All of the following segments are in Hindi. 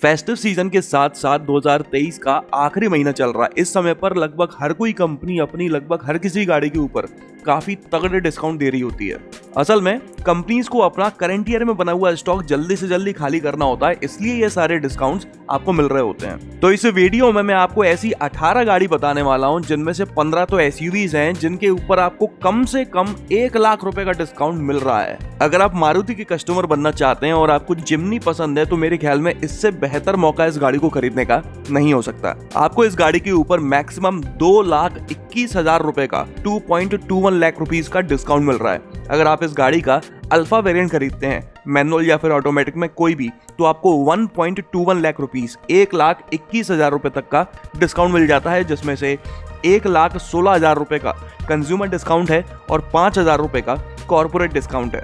फेस्टिव सीजन के साथ साथ 2023 का आखिरी महीना चल रहा है। इस समय पर लगभग हर कोई कंपनी अपनी लगभग हर किसी गाड़ी के ऊपर काफी तगड़े डिस्काउंट दे रही होती है। असल में कंपनीज को अपना करंट ईयर में बना हुआ स्टॉक जल्दी से जल्दी खाली करना होता है, इसलिए ये सारे डिस्काउंट्स आपको मिल रहे होते हैं। तो इस वीडियो में मैं आपको ऐसी 18 गाड़ी बताने वाला हूं, जिनमें से 15 तो एसयूवीज हैं जिनके ऊपर आपको कम से कम 1 लाख रुपए का डिस्काउंट मिल रहा है। अगर आप मारुति के कस्टमर बनना चाहते हैं और आपको जिम्नी पसंद है तो मेरे ख्याल में इससे बेहतर मौका इस गाड़ी को खरीदने का नहीं हो सकता। आपको इस गाड़ी के ऊपर मैक्सिमम 2,21,000 रुपए का 2.21 लाख रुपीस का डिस्काउंट मिल रहा है। अगर आप इस गाड़ी का अल्फा वेरिएंट खरीदते हैं, मैनुअल या फिर ऑटोमेटिक में कोई भी, तो आपको 1.21 लाख रुपीस 1,21,000 रुपए तक का डिस्काउंट मिल जाता है, जिसमें से 1,16,000 रुपए का कंज्यूमर डिस्काउंट है और 5,000 रुपए का कॉर्पोरेट डिस्काउंट है।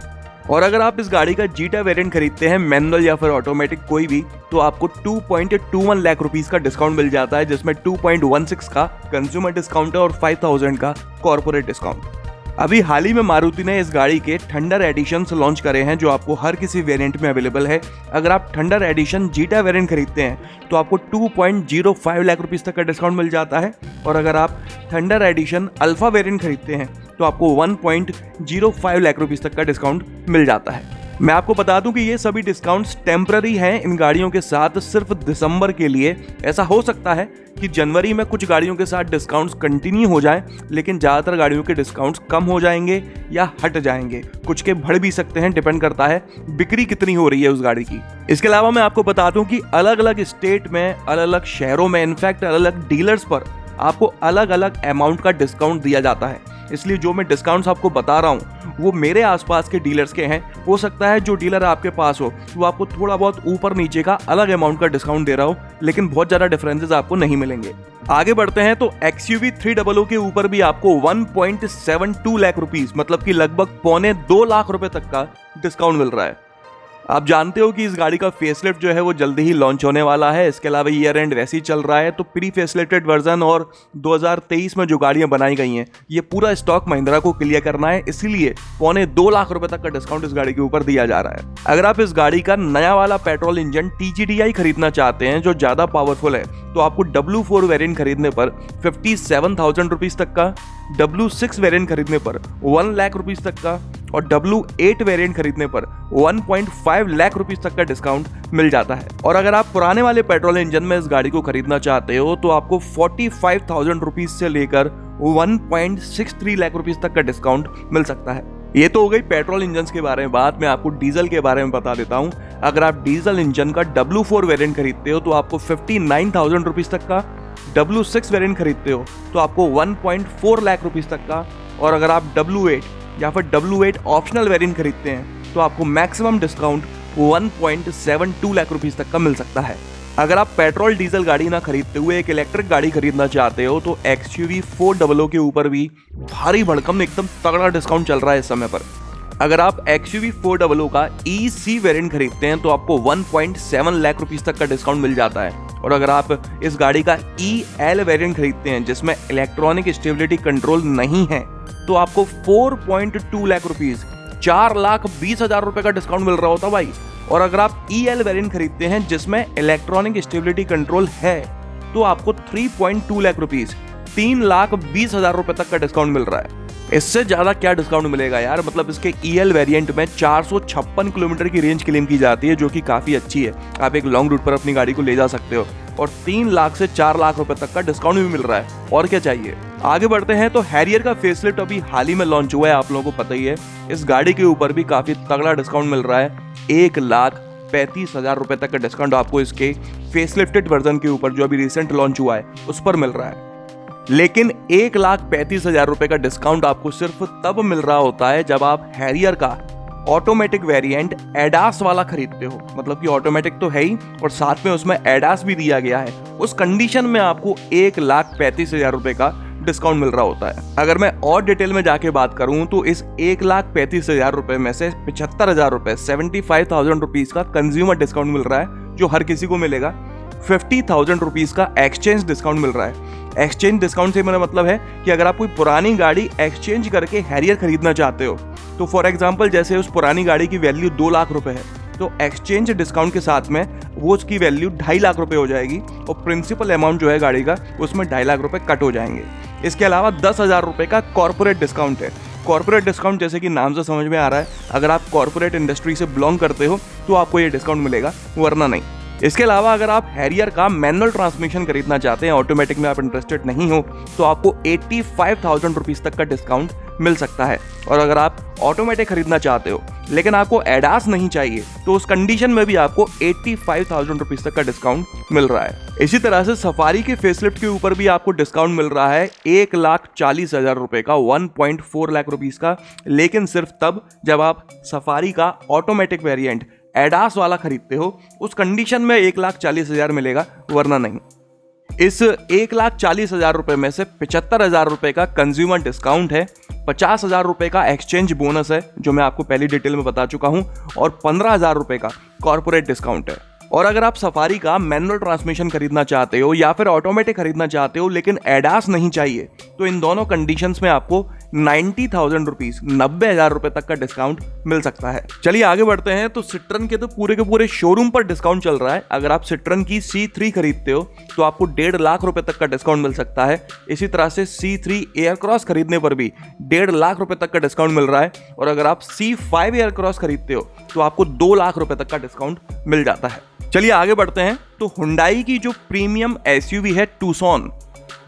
और अगर आप इस गाड़ी का जीटा वेरिएंट खरीदते हैं, मैनुअल या फिर ऑटोमेटिक कोई भी, तो आपको 2.21 लाख रुपीस का डिस्काउंट मिल जाता है, जिसमें 2.16 का कंज्यूमर डिस्काउंट है और 5,000 का कॉर्पोरेट डिस्काउंट। अभी हाल ही में मारुति ने इस गाड़ी के थंडर एडिशंस लॉन्च करे हैं, जो आपको हर किसी वेरिएंट में अवेलेबल है। अगर आप थंडर एडिशन जीटा वेरिएंट खरीदते हैं तो आपको 2.05 लाख रुपीस तक का डिस्काउंट मिल जाता है, और अगर आप थंडर एडिशन अल्फा वेरिएंट खरीदते हैं तो आपको 1.05 लाख रुपीस तक का डिस्काउंट मिल जाता है। मैं आपको बता दूं कि ये सभी डिस्काउंट्स टेम्पररी हैं इन गाड़ियों के साथ, सिर्फ दिसंबर के लिए। ऐसा हो सकता है कि जनवरी में कुछ गाड़ियों के साथ डिस्काउंट्स कंटिन्यू हो जाएं, लेकिन ज़्यादातर गाड़ियों के डिस्काउंट्स कम हो जाएंगे या हट जाएंगे। कुछ के बढ़ भी सकते हैं, डिपेंड करता है बिक्री कितनी हो रही है उस गाड़ी की। इसके अलावा मैं आपको बता दूं कि अलग अलग स्टेट में, अलग अलग शहरों में, इनफैक्ट अलग अलग डीलर्स पर आपको अलग अलग अमाउंट का डिस्काउंट दिया जाता है। इसलिए जो मैं डिस्काउंट्स आपको बता रहा हूँ वो मेरे आसपास के डीलर्स के हैं। हो सकता है जो डीलर आपके पास हो वो आपको थोड़ा बहुत ऊपर नीचे का अलग अमाउंट का डिस्काउंट दे रहा हो, लेकिन बहुत ज़्यादा डिफरेंसेस आपको नहीं मिलेंगे। आगे बढ़ते हैं तो XUV 300 के ऊपर भी आपको 1.72 लाख रुपीस, मतलब कि लगभग 1.25 लाख रुपए तक का डिस्काउंट मिल रहा है। आप जानते हो कि इस गाड़ी का फेसलिफ्ट जो है वो जल्दी ही लॉन्च होने वाला है। इसके अलावा ईयर एंड वैसे ही चल रहा है, तो प्री फेसलिफ्टेड वर्जन और 2023 में जो गाड़ियां बनाई गई हैं ये पूरा स्टॉक महिंद्रा को क्लियर करना है, इसीलिए 1.25 लाख रुपए तक का डिस्काउंट इस गाड़ी के ऊपर दिया जा रहा है। अगर आप इस गाड़ी का नया वाला पेट्रोल इंजन TGDI खरीदना चाहते हैं जो ज्यादा पावरफुल है, तो आपको W4 वेरिएंट खरीदने पर 57,000 रुपीज तक का, W6 वेरिएंट खरीदने पर 1 लाख रुपीज तक का और W8 वेरिएंट खरीदने पर 1.5 लाख रुपीस तक का डिस्काउंट मिल जाता है। और अगर आप पुराने वाले पेट्रोल इंजन में इस गाड़ी को खरीदना चाहते हो तो आपको 45,000 रुपीस से लेकर 1.63 लाख रुपीस तक का डिस्काउंट मिल सकता है। ये तो हो गई पेट्रोल इंजन के बारे में बात। मैं आपको डीजल के बारे में बता देता हूँ। अगर आप डीजल इंजन का W4 वेरिएंट खरीदते हो तो आपको 59,000 रुपीस तक का, W6 वेरिएंट खरीदते हो तो आपको 1.4 लाख रुपीस तक का, और अगर आप W8 या फिर W8 ऑप्शनल वेरिएंट खरीदते हैं तो आपको मैक्सिमम डिस्काउंट 1.72 लाख रुपीस तक का मिल सकता है। अगर आप पेट्रोल डीजल गाड़ी ना खरीदते हुए एक इलेक्ट्रिक गाड़ी खरीदना चाहते हो तो XUV 400 के ऊपर भी भारी भड़कम एकदम तगड़ा डिस्काउंट चल रहा है इस समय पर। अगर आप XUV 400 का EC वेरिएंट खरीदते हैं तो आपको 1.7 लाख रुपीस तक का डिस्काउंट मिल जाता है, और अगर आप इस गाड़ी का EL वेरिएंट खरीदते हैं जिसमें इलेक्ट्रॉनिक स्टेबिलिटी कंट्रोल नहीं है तो आपको 4.2 लाख रुपीस, 4,20,000 रुपए का डिस्काउंट मिल रहा होता भाई। और अगर आप EL वेरिएंट खरीदते हैं जिसमें इलेक्ट्रॉनिक स्टेबिलिटी कंट्रोल है तो आपको 3.2 लाख रुपीस, 3,20,000 रुपए तक का डिस्काउंट मिल रहा है। इससे ज्यादा क्या डिस्काउंट मिलेगा यार। मतलब इसके EL वेरिएंट में 456 किलोमीटर की रेंज क्लेम की जाती है, जो कि काफी अच्छी है। आप एक लॉन्ग रूट पर अपनी गाड़ी को ले जा सकते हो, और 3 लाख से 4 लाख रुपए तक का डिस्काउंट भी मिल रहा है। और क्या चाहिए। आगे बढ़ते हैं तो हैरियर का फेसलिफ्ट अभी हाल ही में लॉन्च हुआ है, आप लोगों को पता ही है। इस गाड़ी के ऊपर भी काफी तगड़ा डिस्काउंट मिल रहा है। 1,35,000 रुपए तक का डिस्काउंट आपको इसके फेसलिफ्टेड वर्जन के ऊपर जो अभी रिसेंट लॉन्च हुआ है उस पर मिल रहा है। लेकिन 1,35,000 रुपए का डिस्काउंट आपको सिर्फ तब मिल रहा होता है जब आप हैरियर का ऑटोमेटिक वेरिएंट ADAS वाला खरीदते हो। मतलब कि ऑटोमेटिक तो है ही और साथ में उसमें ADAS भी दिया गया है। उस कंडीशन में आपको 1,35,000 रुपए का डिस्काउंट मिल रहा होता है। अगर मैं और डिटेल में जाके बात करूं तो इस 1,35,000 रुपए में से 75,000 रुपए, 75,000 रुपीज का कंज्यूमर डिस्काउंट मिल रहा है जो हर किसी को मिलेगा। 50,000 रुपीज का एक्सचेंज डिस्काउंट मिल रहा है। एक्सचेंज डिस्काउंट से मेरा मतलब है कि अगर आप कोई पुरानी गाड़ी एक्सचेंज करके हैरियर खरीदना चाहते हो, तो फॉर एग्जांपल जैसे उस पुरानी गाड़ी की वैल्यू 2 लाख रुपए है, तो एक्सचेंज डिस्काउंट के साथ में वो उसकी वैल्यू 2.5 लाख रुपए हो जाएगी और प्रिंसिपल अमाउंट जो है गाड़ी का उसमें 2.5 लाख रुपए कट हो जाएंगे। इसके अलावा 10,000 रुपए का कॉर्पोरेट डिस्काउंट है। कॉर्पोरेट डिस्काउंट जैसे कि नाम से समझ में आ रहा है, अगर आप कॉर्पोरेट इंडस्ट्री से बिलोंग करते हो तो आपको ये डिस्काउंट मिलेगा, वरना नहीं। इसके अलावा अगर आप हैरियर का मैनुअल ट्रांसमिशन खरीदना चाहते हैं, ऑटोमेटिक में आप इंटरेस्टेड नहीं हो, तो आपको 85,000 रुपीज़ तक का डिस्काउंट मिल सकता है। और अगर आप ऑटोमेटिक खरीदना चाहते हो लेकिन आपको एडास नहीं चाहिए, तो उस कंडीशन में भी आपको 85,000 रुपीज़ तक का डिस्काउंट मिल रहा है। इसी तरह से सफारी के फेसलिफ्ट के ऊपर भी आपको डिस्काउंट मिल रहा है 1,40,000 रुपए का, 1.4 लाख रुपीज़ का, लेकिन सिर्फ तब जब आप सफारी का ऑटोमेटिक वेरिएंट एडास वाला खरीदते हो, उस कंडीशन में 1,40,000 मिलेगा, वरना नहीं। इस 1,40,000 रुपए में से 75,000 रुपए का कंज्यूमर डिस्काउंट है, 50,000 रुपए का एक्सचेंज बोनस है जो मैं आपको पहली डिटेल में बता चुका हूं, और 15,000 रुपए का कॉर्पोरेट डिस्काउंट है। और अगर आप सफारी का मैनुअल ट्रांसमिशन खरीदना चाहते हो या फिर ऑटोमेटिक खरीदना चाहते हो लेकिन एडास नहीं चाहिए, तो इन दोनों कंडीशंस में आपको 90,000 रुपीज, 90,000 रुपए तक का डिस्काउंट मिल सकता है। चलिए आगे बढ़ते हैं। तो सिट्रन के पूरे शोरूम पर डिस्काउंट चल रहा है। अगर आप सिट्रन की C3 खरीदते हो तो आपको 1.5 लाख रुपए तक का डिस्काउंट मिल सकता है। इसी तरह से C3 एयरक्रॉस खरीदने पर भी 1.5 लाख रुपए तक का डिस्काउंट मिल रहा है। और अगर आप C5 एयरक्रॉस खरीदते हो तो आपको 2 लाख रुपए तक का डिस्काउंट मिल जाता है। चलिए आगे बढ़ते हैं। तो हुंडई की जो प्रीमियम SUV है टूसॉन,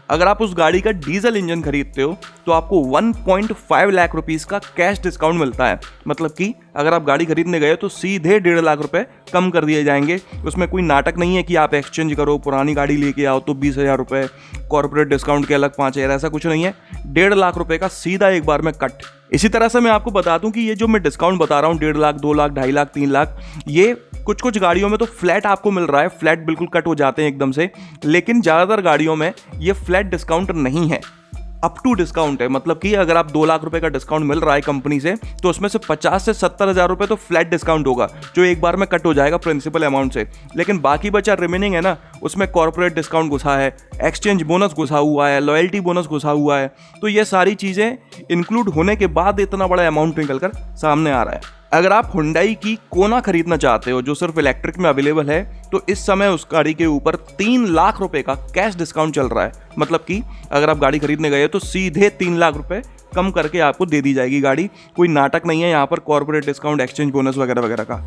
अगर आप उस गाड़ी का डीजल इंजन खरीदते हो तो आपको 1.5 लाख रुपीस का कैश डिस्काउंट मिलता है। मतलब कि अगर आप गाड़ी खरीदने गए तो सीधे 1.5 लाख रुपए कम कर दिए जाएंगे। उसमें कोई नाटक नहीं है कि आप एक्सचेंज करो, पुरानी गाड़ी लेके आओ तो 20,000 रुपए, कॉर्पोरेट डिस्काउंट के अलग 5,000, ऐसा कुछ नहीं है। 1.5 लाख रुपए का सीधा एक बार में कट। इसी तरह से मैं आपको बता दूं कि ये जो मैं डिस्काउंट बता रहा हूँ 1.5 लाख, 2 लाख, 2.5 लाख, 3 लाख, ये कुछ गाड़ियों में तो फ्लैट आपको मिल रहा है, फ्लैट बिल्कुल कट हो जाते हैं एकदम से, लेकिन ज़्यादातर गाड़ियों में ये फ्लैट डिस्काउंट नहीं है, अप टू डिस्काउंट है। मतलब कि अगर आप 2 लाख रुपए का डिस्काउंट मिल रहा है कंपनी से, तो उसमें से 50 से 70,000 रुपए तो फ्लैट डिस्काउंट होगा जो एक बार में कट हो जाएगा प्रिंसिपल अमाउंट से। लेकिन बाकी बचा रिमेनिंग है ना, उसमें कॉर्पोरेट डिस्काउंट घुसा है, एक्सचेंज बोनस घुसा हुआ है, लॉयल्टी बोनस घुसा हुआ है। तो ये सारी चीज़ें इंक्लूड होने के बाद इतना बड़ा अमाउंट निकल कर सामने आ रहा है। अगर आप हुंडई की कोना खरीदना चाहते हो जो सिर्फ इलेक्ट्रिक में अवेलेबल है, तो इस समय उस गाड़ी के ऊपर 3 लाख रुपए का कैश डिस्काउंट चल रहा है। मतलब कि अगर आप गाड़ी खरीदने गए तो सीधे 3 लाख रुपए कम करके आपको दे दी जाएगी गाड़ी। कोई नाटक नहीं है यहाँ पर कॉर्पोरेट डिस्काउंट, एक्सचेंज बोनस वगैरह वगैरह का।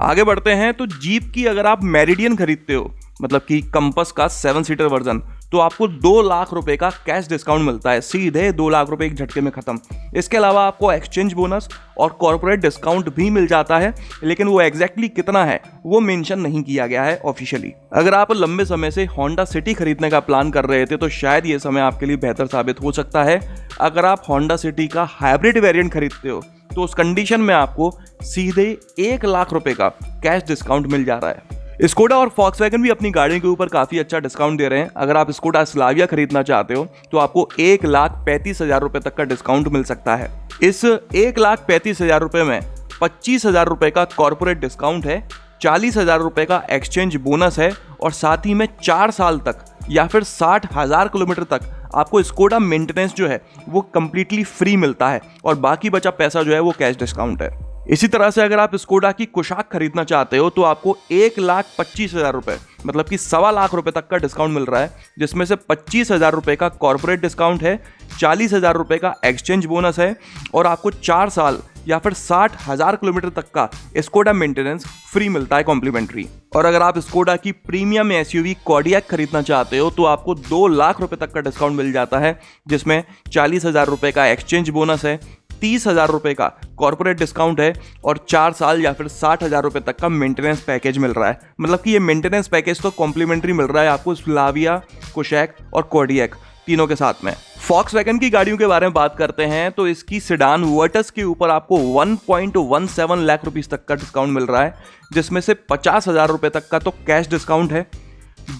आगे बढ़ते हैं। तो जीप की अगर आप मेरिडियन खरीदते हो, मतलब कि कंपस का 7 सीटर वर्जन, तो आपको 2 लाख रुपए का कैश डिस्काउंट मिलता है, सीधे 2 लाख रुपए एक झटके में खत्म। इसके अलावा आपको एक्सचेंज बोनस और कॉर्पोरेट डिस्काउंट भी मिल जाता है, लेकिन वो एग्जैक्टली कितना है वो मेंशन नहीं किया गया है ऑफिशियली। अगर आप लंबे समय से होंडा सिटी खरीदने का प्लान कर रहे थे तो शायद ये समय आपके लिए बेहतर साबित हो सकता है। अगर आप होंडा सिटी का हाइब्रिड वेरिएंट खरीदते हो तो उस कंडीशन में आपको सीधे 1 लाख रुपए का कैश डिस्काउंट मिल जा रहा है। स्कोडा और फॉक्सवैगन भी अपनी गाड़ियों के ऊपर काफ़ी अच्छा डिस्काउंट दे रहे हैं। अगर आप स्कोडा स्लाविया खरीदना चाहते हो तो आपको 1,35,000 रुपए तक का डिस्काउंट मिल सकता है। इस 1,35,000 रुपए में 25,000 रुपए का कॉर्पोरेट डिस्काउंट है, 40,000 रुपए का एक्सचेंज बोनस है, और साथ ही में 4 साल तक या फिर 60,000 किलोमीटर तक आपको स्कोडा मेंटेनेंस जो है वो कंप्लीटली फ्री मिलता है, और बाकी बचा पैसा जो है वो कैश डिस्काउंट है। इसी तरह से अगर आप स्कोडा की कुशाक खरीदना चाहते हो तो आपको 1,25,000 रुपए, मतलब कि 1.25 लाख रुपए तक का डिस्काउंट मिल रहा है, जिसमें से 25,000 रुपए का कॉर्पोरेट डिस्काउंट है, 40,000 रुपए का एक्सचेंज बोनस है, और आपको 4 साल या फिर 60,000 किलोमीटर तक का स्कोडा मेंटेनेंस फ्री मिलता है कॉम्प्लीमेंट्री। और अगर आप स्कोडा की प्रीमियम SUV कॉर्डियक खरीदना चाहते हो तो आपको 2 लाख रुपए तक का डिस्काउंट मिल जाता है, जिसमें 40,000 रुपए का एक्सचेंज बोनस है, 30,000 रुपए का कॉर्पोरेट डिस्काउंट है, और 4 साल या फिर 60,000 रुपए तक का मेंटेनेंस पैकेज मिल रहा है। मतलब कि ये मेंटेनेंस पैकेज तो कॉम्प्लीमेंट्री मिल रहा है आपको स्लाविया, कुशैक और कॉर्डियक तीनों के साथ में। फॉक्सवैगन की गाड़ियों के बारे में बात करते हैं तो इसकी सेडान वर्टस के ऊपर आपको 1.17 लाख रुपीस तक का डिस्काउंट मिल रहा है, जिसमें से 50,000 रुपए तक का तो कैश डिस्काउंट है,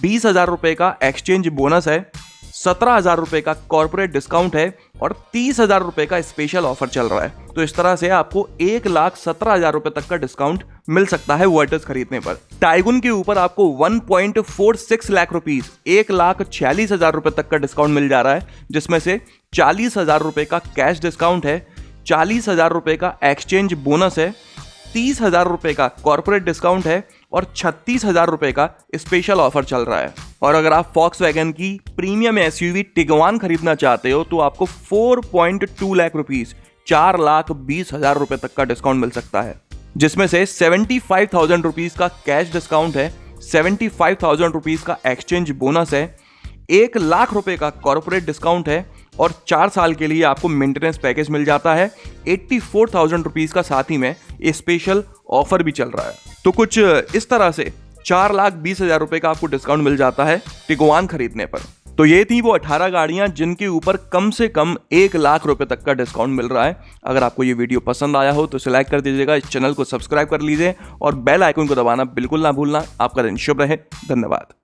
20,000 रुपए का एक्सचेंज बोनस है, 17,000 रुपए का कॉर्पोरेट डिस्काउंट है, और 30,000 रुपए का स्पेशल ऑफर चल रहा है। तो इस तरह से आपको 1,17,000 रुपए तक का डिस्काउंट मिल सकता है वर्टस खरीदने पर। टाइगुन के ऊपर आपको 1.46 लाख रुपीस, 1,46,000 रुपए तक का डिस्काउंट मिल जा रहा है, जिसमें से 40,000 रुपए का कैश डिस्काउंट है, 40,000 रुपए का एक्सचेंज बोनस है, 30,000 रुपए का कॉर्पोरेट डिस्काउंट है और 36,000 रुपए का स्पेशल ऑफर चल रहा है। और अगर आप Volkswagen की प्रीमियम SUV टिगवान खरीदना चाहते हो तो आपको 4.2 लाख रुपीस, 4,20,000 रुपए तक का डिस्काउंट मिल सकता है, जिसमें से 75,000 रुपीस का कैश डिस्काउंट है, 75,000 रुपीस का एक्सचेंज बोनस है, 1 लाख रुपए का कॉर्पोरेट डिस्काउंट है और 4 साल के लिए आपको मेंटेनेंस पैकेज मिल जाता है। 84,000 रुपीस का साथ ही में ये स्पेशल ऑफर भी चल रहा है। तो कुछ इस तरह से 4,20,000 रुपए का आपको डिस्काउंट मिल जाता है टिगवान खरीदने पर। तो ये थी वो 18 गाड़ियां जिनके ऊपर कम से कम 1 लाख रुपए तक का डिस्काउंट मिल रहा है। अगर आपको ये वीडियो पसंद आया हो तो इसे लाइक कर दीजिएगा, इस चैनल को सब्सक्राइब कर लीजिए और बेल आइकन को दबाना बिल्कुल ना भूलना। आपका दिन शुभ रहे। धन्यवाद।